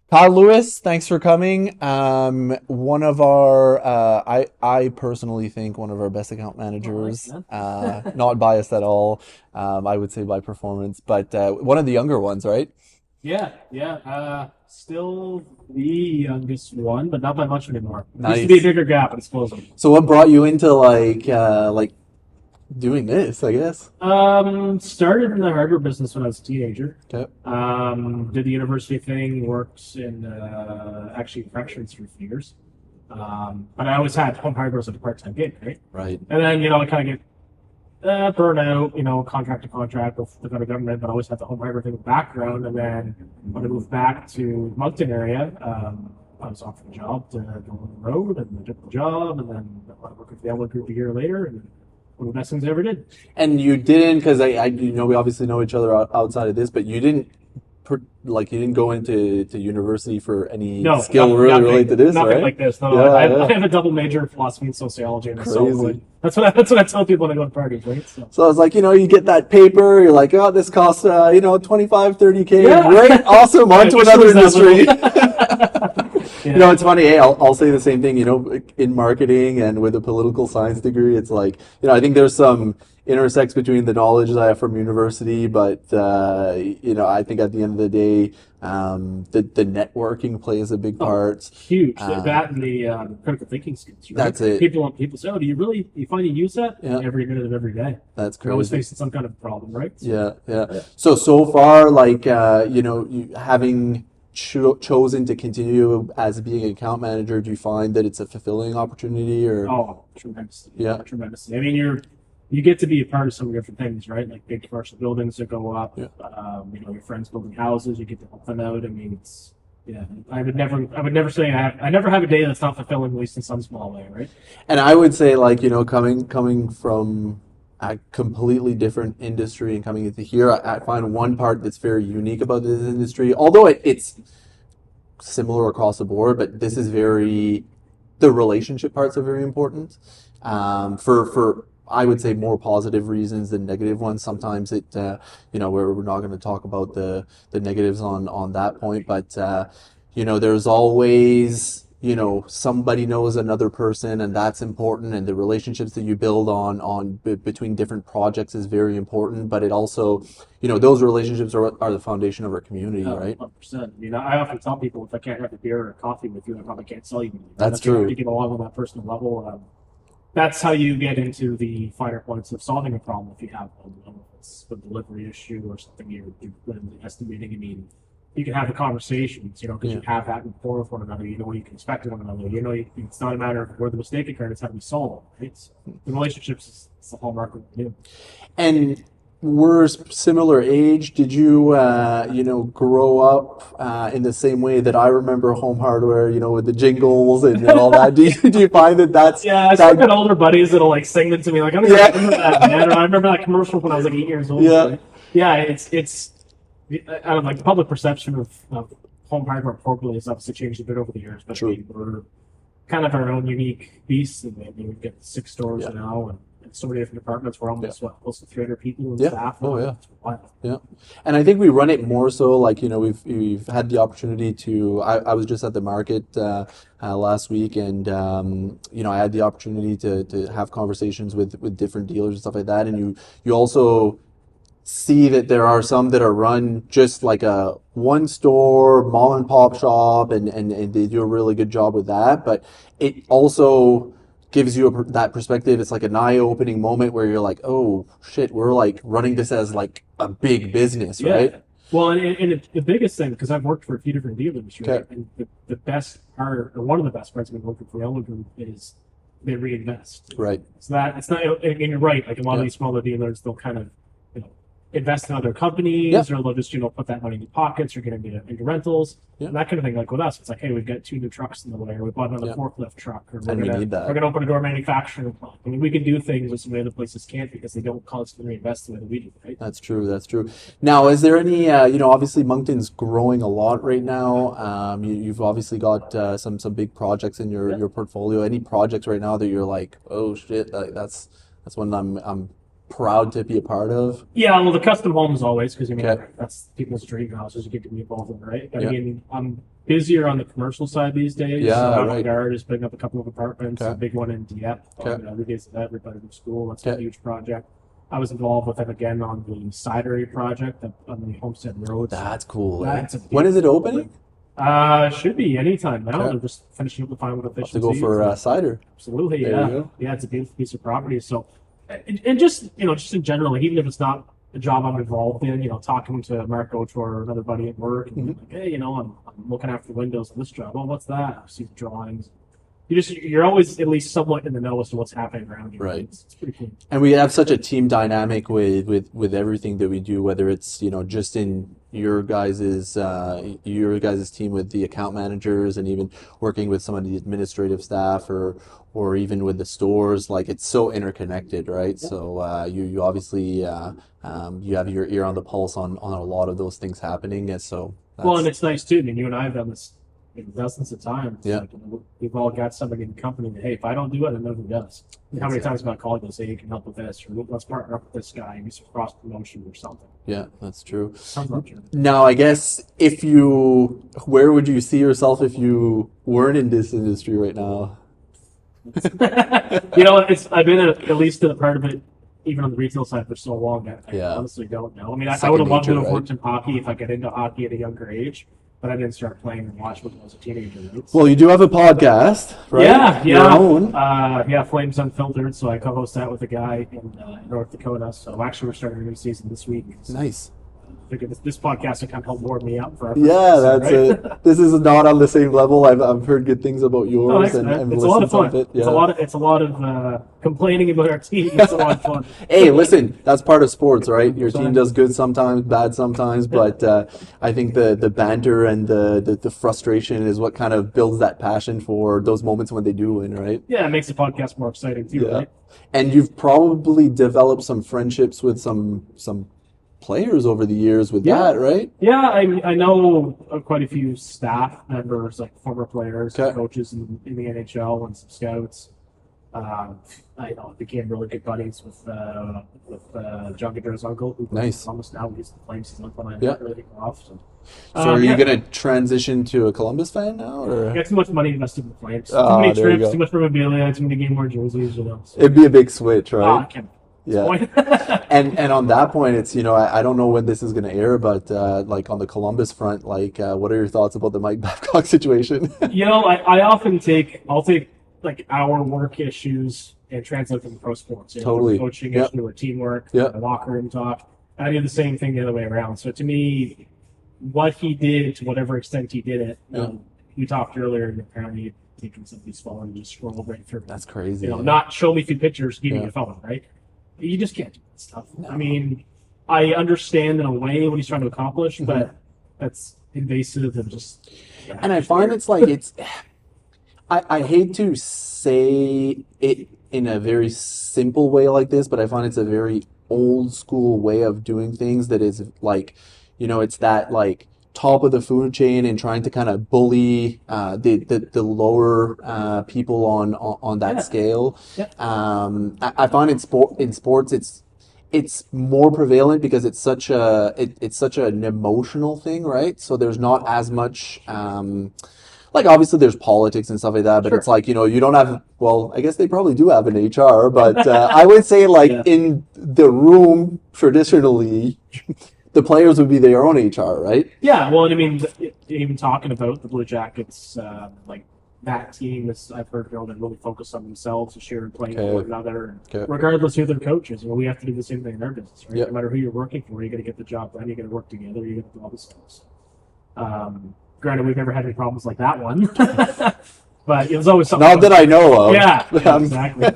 Kyle Lewis, thanks for coming. One of our, I personally think one of our best account Well, thanks, managers. man. Not biased at all. I would say by performance, but one of the younger ones, right? Yeah. Still the youngest one, but not by much anymore. Used to be a Nice. bigger gap, but it's closing. So, what brought you into like doing this? I guess. Started in the hardware business when I was a teenager. Okay. Did the university thing, worked in actually fractions for a few years. But I always had home hardware as a part-time gig, right? Right. And then, I kind of get burnout, contract to contract with the federal government, but I always had the home hardware thing background. And then when I moved back to Moncton area, I was offered a job to go on the road, and I took the job, and then I worked with the Elmwood group a year later, and one of the best things I ever did. And you didn't, because we obviously know each other outside of this, but you didn't, you didn't go into university for any No, skill really nothing, related to this, nothing right? like this. No, Yeah, I yeah. have a double major in philosophy and sociology, and Crazy. that's what I tell people when I go to parties, right? So. So I was like, you get that paper, you're like, oh, this costs, 25, 30K. Yeah. Great, awesome, on I to wish it another was industry. that little. It's funny, hey, I'll say the same thing, in marketing and with a political science degree, it's like, I think there's some intersects between the knowledge that I have from university, but, I think at the end of the day, the networking plays a big part. Huge. Uh, That and the critical thinking skills, right? that's it. People say, "Oh, do you find you use that?" Yeah. Every minute of every day. That's You're always crazy. facing some kind of problem, right? So, Yeah. So far, like, you having chosen to continue as being an account manager, do you find that it's a fulfilling opportunity or? oh, tremendously. Yeah. Tremendously. I mean, you get to be a part of some different things, right? Like big commercial buildings that go up. Yeah. Your friends building houses, you get to help them out. I mean, it's yeah. I would never say I never have a day that's not fulfilling, at least in some small way, right? And I would say, like, coming from a completely different industry and coming into here, I find one part that's very unique about this industry, although it's similar across the board, but this is the relationship parts are very important. For I would say more positive reasons than negative ones. Sometimes we're not going to talk about the negatives on that point, but there's always somebody knows another person, and that's important, and the relationships that you build between different projects is very important, but it also those relationships are the foundation of our community, right? 100%. I mean, I often tell people if I can't have a beer or a coffee with you, I probably can't sell you anything. That's If you have true. to get along on that personal level. That's how you get into the finer points of solving a problem if you have one. If it's a delivery issue or something you're randomly estimating. I mean, you can have the conversations, because Yeah. you have that rapport with one another. You know what you can expect of one another. It's not a matter of where the mistake occurred, it's how we solve it, right? So the relationships is the hallmark of what we do. And we're similar age. Did you, grow up in the same way that I remember home hardware, with the jingles and all that? Do you find that that's Yeah, I still got older buddies that'll like sing it to me. Like, I don't even remember that, man. Or I remember that commercial when I was like 8 years old. Yeah. So, yeah, it's I don't know, like the public perception of home hardware appropriately has obviously changed a bit over the years, but True. I mean, we're kind of our own unique beast. And we've got 6 stores Yeah. now and so many different departments. We're almost close to 300 people and Yeah. staff. Oh, yeah. It's wild. Yeah, and I think we run it more so like we've had the opportunity to. I was just at the market last week, and I had the opportunity to have conversations with different dealers and stuff like that, and you also see that there are some that are run just like a one store mom and pop shop, and they do a really good job with that, but it also gives you that perspective. It's like an eye-opening moment where you're like, oh shit, we're like running this as like a big business, right? Yeah. Well, and the biggest thing, because I've worked for a few different dealers, right? Okay. And the best part, or one of the best parts of working for the Elmwood Group is they reinvest. Right. So that it's not, and you're right. Like a lot of these smaller dealers, they'll kind of invest in other companies, Yep. or they'll just put that money in their pockets or get into rentals Yep. and that kind of thing. Like with us, it's like, hey, we've got 2 new trucks in the way, or we bought another Yep. forklift truck, or And we need that. we're gonna open a door manufacturing plant. I mean, we can do things that some of the other places can't because they don't constantly reinvest the way that we do, right? That's true. That's true. Now, is there any, obviously Moncton's growing a lot right now. You've obviously got some big projects in your portfolio. Any projects right now that you're like, oh shit, that's one I'm proud to be a part of? Yeah, well, the custom homes always, because I mean Okay. that's people's dream houses. You get to be involved in, right? But Yeah. I mean, I'm busier on the commercial side these days. Yeah, so right. Avant is picking up a couple of apartments, Okay. a big one in Dieppe. Okay. We did that. Everybody from school. That's a Okay. huge project. I was involved with them again on the cidery project on the Homestead Road. That's cool. That's a When is it beautiful opening? Should be anytime now. Okay. They're just finishing up the final Have to efficiencies. go for cider. Absolutely, There you yeah. go. Yeah, it's a beautiful piece of property. So, and just, just in general, like, even if it's not a job I'm involved in, talking to Mark Ochoa or another buddy at work, and like, hey, I'm looking after the windows on this job. Oh, what's that? I see the drawings. You're always at least somewhat in the know as to what's happening around you. Right. It's pretty cool. And we have such a team dynamic with everything that we do, whether it's just in your guys's team with the account managers, and even working with some of the administrative staff, or even with the stores. Like, it's so interconnected, right? Yeah. So you obviously you have your ear on the pulse on a lot of those things happening, and so Well, and it's nice too. I mean, you and I have done this dozens of times. Yeah. Like, we've all got somebody in the company that, hey, if I don't do it, I know who does. How many times have I called you and say, you can help with this, or let's partner up with this guy and get some cross promotion or something. yeah, that's true. Sounds like true. Now, I guess where would you see yourself if you weren't in this industry right now? I've been at least to the part of it, even on the retail side, for so long that I Yeah. honestly don't know. I mean, I Second would have loved to nature, have right? worked in hockey if I got into hockey at a younger age, but I didn't start playing and watch when I was a teenager. Right? Well, you do have a podcast, right? Yeah, Your yeah. own. Flames Unfiltered. So I co-host that with a guy in North Dakota. So actually, we're starting a new season this week. So Nice. I figured this podcast will kind of help warm me up for our Yeah, first that's season, right? it. This is not on the same level. I've heard good things about yours, Oh, and it's a lot listened of fun. to it. Yeah. It's a lot of complaining about our team. It's a lot of fun. Hey, listen, that's part of sports, right? Your team 100%. does good sometimes, bad sometimes, but I think the banter and the frustration is what kind of builds that passion for those moments when they do win, right? Yeah, it makes the podcast more exciting too, Yeah. right? And you've probably developed some friendships with some players over the years with Yeah. that, right? Yeah, I know quite a few staff members, like former players, Okay. and coaches in the NHL, and some scouts. I became really good buddies with John Gaudreau's uncle, who Nice. Columbus now. He's the Flames season when I Yeah. really off. So, So are you yeah. going to transition to a Columbus fan now, I or got too much money invested in the Flames. Too Ah, many there you trips, go. too much memorabilia, too many game more jerseys. So. it'd be a big switch, I right? can't. Yeah. And on that point, it's I don't know when this is going to air, but like on the Columbus front, like what are your thoughts about the Mike Babcock situation? I often I'll take like our work issues and translate them to pro sports. Totally. Coaching Yep. issue or teamwork, Yep. locker room talk. I do the same thing the other way around. So to me, what he did, to whatever extent he did it, we talked earlier, and apparently you've taken somebody's phone and just scroll right through. That's crazy. Not show me a few pictures, give me Yeah. your phone, right? You just can't do that stuff. No. I mean, I understand in a way what he's trying to accomplish, but that's invasive and just. And I find it's like I hate to say it in a very simple way like this, but I find it's a very old school way of doing things that is like, it's that like top of the food chain and trying to kind of bully the lower people on that Yeah. scale. Yeah. I find in sports it's more prevalent because it's such an emotional thing, right? So there's not as much like obviously there's politics and stuff like that, but Sure. it's like, you don't have, well, I guess they probably do have an HR, but I would say like Yeah. in the room traditionally, the players would be their own HR, right? Yeah, well, and I mean, even talking about the Blue Jackets, like that team is, I've heard, they're really focused on themselves and sharing playing with Okay. one another, Okay. regardless of who their coach is. We have to do the same thing in our business, right? Yep. No matter who you're working for, you got to get the job done. You got to work together. You got to do all this stuff. Granted, we've never had any problems like that one, but it was always something. Not that I know of. Yeah, Um, exactly.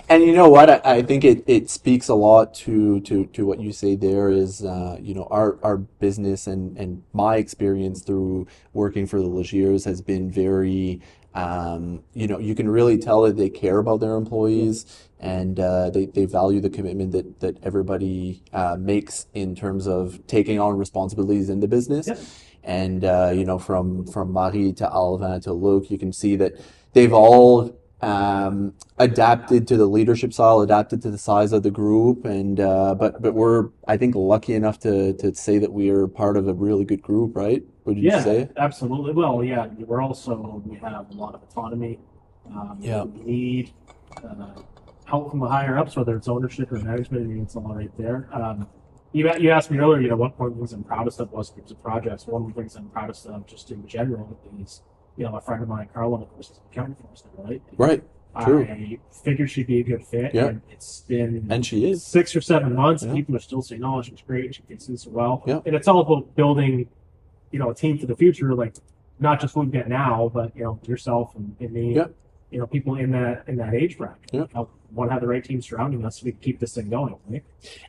And you know what? I think it speaks a lot to what you say there is, our business and my experience through working for the Legiers has been very, you can really tell that they care about their employees and they value the commitment that everybody makes in terms of taking on responsibilities in the business. Yep. And, from Marie to Alvin to Luke, you can see that they've all adapted to the leadership style, adapted to the size of the group, and but we're, I think, lucky enough to say that we are part of a really good group, right? Would you Yeah, say? absolutely. Well, yeah, we have a lot of autonomy. Yeah. We need uh, help from the higher ups, whether it's ownership or management. I mean, it's all right there. You asked me earlier, what one of the things I'm proudest of was groups of projects. One of the things I'm proudest of, just in general, is a friend of mine, Carla, of course, is an accountant for us now, right? Right. True. I figured she'd be a good fit. Yeah. And it's been And she is. 6 or 7 months, and Yeah. people are still saying, "Oh, she's great. She fits in so well." Yeah. And it's all about building, a team for the future, like not just what we get now, but yourself and me, Yeah. people in that age bracket. Yeah. I want to have the right team surrounding us so we can keep this thing going. Right?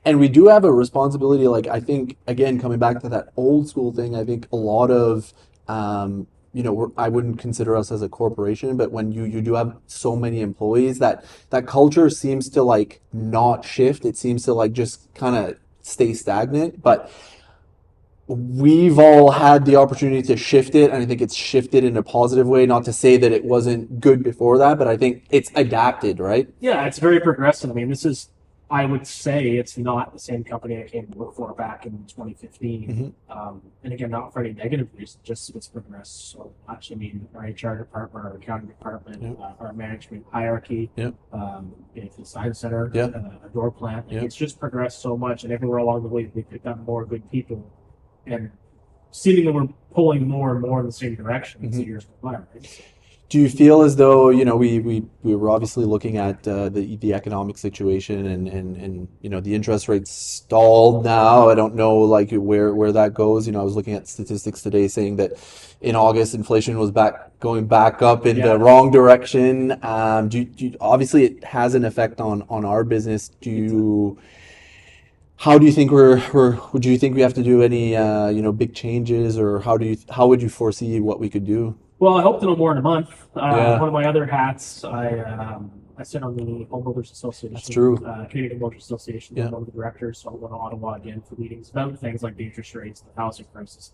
And we do have a responsibility. Like, I think, again, coming back to that old school thing, I think a lot of, I wouldn't consider us as a corporation, but when you do have so many employees, that culture seems to like not shift. It seems to like just kind of stay stagnant. But we've all had the opportunity to shift it, and I think it's shifted in a positive way. Not to say that it wasn't good before that, but I think it's adapted, right? Yeah, it's very progressive. I mean, I would say it's not the same company I came to work for back in 2015. And again, not for any negative reason, just it's progressed so much. I mean, our HR department, our accounting department, Yep. Our management hierarchy, Yep. the design center, Yep. our door plant. Yep. It's just progressed so much, and everywhere along the way, we picked up more good people. And seemingly we're pulling more and more in the same direction as the years go by, right? Do you feel as though, we were obviously looking at the economic situation, and the interest rates stalled now. I don't know like where that goes. I was looking at statistics today saying that in August inflation was going back up in the wrong direction. Obviously it has an effect on our business. How do you think do you think we have to do any big changes, or how would you foresee what we could do? Well, I hope to know more in a month. Yeah. One of my other hats, I sit on the Home Builders Association. That's true. Canadian Home Builders Association. Yeah. I'm one of the directors, so I'll go to Ottawa again for meetings about things like the interest rates, the housing crisis.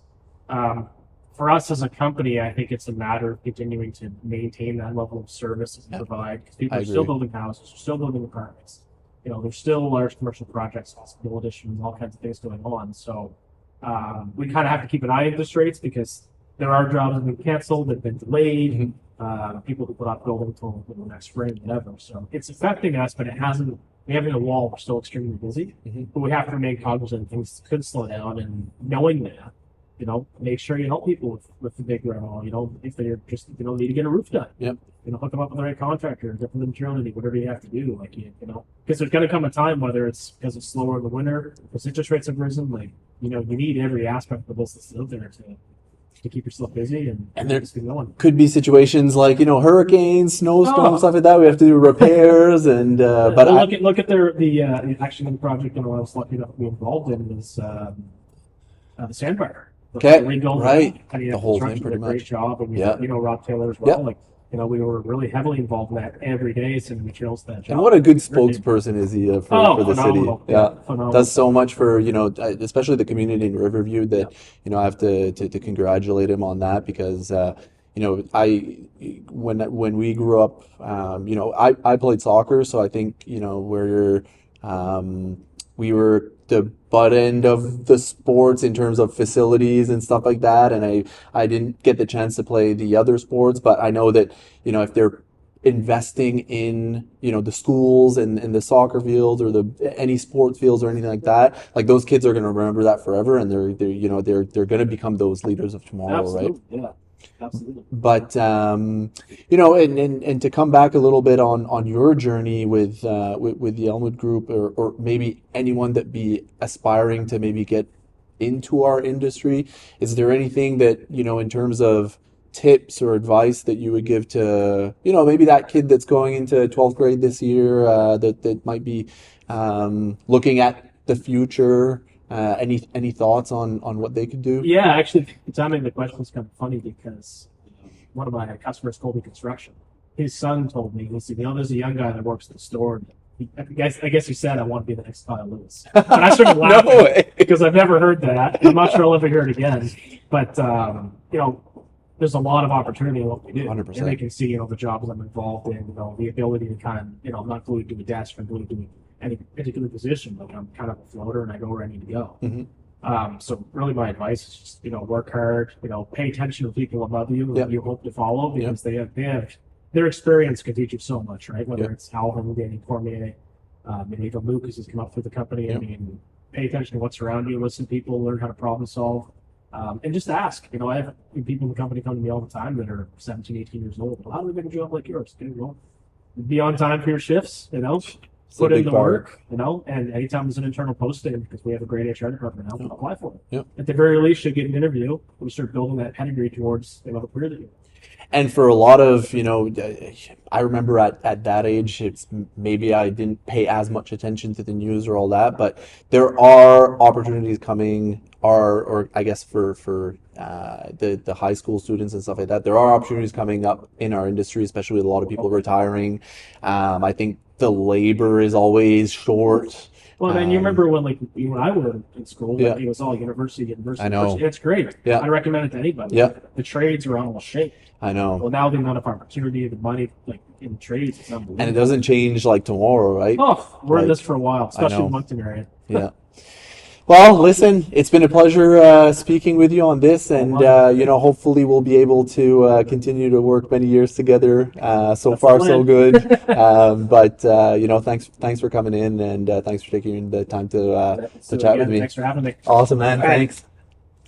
For us as a company, I think it's a matter of continuing to maintain that level of service that we provide, because people I are still agree. building houses, are still building apartments. There's still large commercial projects, hospital additions, all kinds of things going on. So we kind of have to keep an eye on interest rates, because there are jobs that have been canceled, that have been delayed, people who put off building until next spring, whatever. So it's affecting us, but we haven't hit a wall. We're still extremely busy, but we have to remain cognizant things could slow down, and knowing that, make sure you help people with the big rental. If they're just, need to get a roof done. Yep. Hook them up with the right contractor, get them the material they need, whatever you have to do. Like, because there's going to come a time, whether it's because it's slower in the winter, because interest rates have risen, like, you need every aspect of the business out there to keep yourself busy and there just keep going. could be situations like hurricanes, snowstorms, Oh. stuff like that. We have to do repairs, and but Look at actually the project I was lucky enough to be involved in was the sandbar. Okay, The rebuild. right. I mean, The whole thing, construction did pretty a great much. job, and Yeah. Rob Taylor as well. Yeah. Like, we were really heavily involved in that every day, sending materials to that job. and what a good spokesperson is he for the city. Phenomenal. Yeah. Phenomenal. Does so much for especially the community in Riverview, that I have to congratulate him on that, because when we grew up, I played soccer, so I think we were the butt end of the sports in terms of facilities and stuff like that, and I didn't get the chance to play the other sports, but I know that if they're investing in the schools and the soccer fields, or any sports fields or anything like that, like those kids are going to remember that forever, and they're going to become those leaders of tomorrow. Absolutely. Right? Yeah. Absolutely. But and to come back a little bit on your journey with the Elmwood Group, or maybe anyone that be aspiring to maybe get into our industry, is there anything that in terms of tips or advice that you would give to maybe that kid that's going into 12th grade this year, that might be looking at the future? Any thoughts on what they could do? Yeah, actually, the timing of the question is kind of funny, because one of my customers, Colby Construction, his son told me, he said, there's a young guy that works at the store. And I guess he said, "I want to be the next Kyle Lewis." And I started laughing. No way. Because I've never heard that. I'm not sure I'll ever hear it again. But there's a lot of opportunity in what we do. 100%. And they can see, the jobs I'm involved in, the ability to kind of, I'm not glued to a desk or glued to any particular position. Like I'm kind of a floater and I go where I need to go. So really my advice is just, work hard, pay attention to people above you that you hope to follow, because they have their experience can teach you so much, right? Whether it's Alvin, Danny Cormier, maybe even Lucas has come up through the company. I mean, pay attention to what's around you, listen to people, learn how to problem solve. And just ask, I have people in the company come to me all the time that are 17, 18 years old. Well, how do we make a job like yours? Be on time for your shifts, put in the work, and anytime there's an internal posting, because we have a great HR department now, apply for it. At the very least, you'll get an interview. We start building that pedigree towards the career that you have. And for a lot of, I remember at that age, it's maybe I didn't pay as much attention to the news or all that, but there are opportunities coming, or I guess for the high school students and stuff like that, there are opportunities coming up in our industry, especially with a lot of people retiring. I think the labor is always short. Well, man, you remember when I was in school, it was all university. I know. It's great. Yeah. I recommend it to anybody. Yeah. The trades are almost shape. I know. Well, now the amount of opportunity, the money, in trades, it's unbelievable. And it doesn't change tomorrow, right? Oh, we're in this for a while, especially in the Moncton area. Yeah. Well, listen, it's been a pleasure speaking with you on this, and hopefully we'll be able to continue to work many years together. So far, so good. But thanks for coming in, and thanks for taking the time to chat with me. Thanks for having me. Awesome, man. Thanks.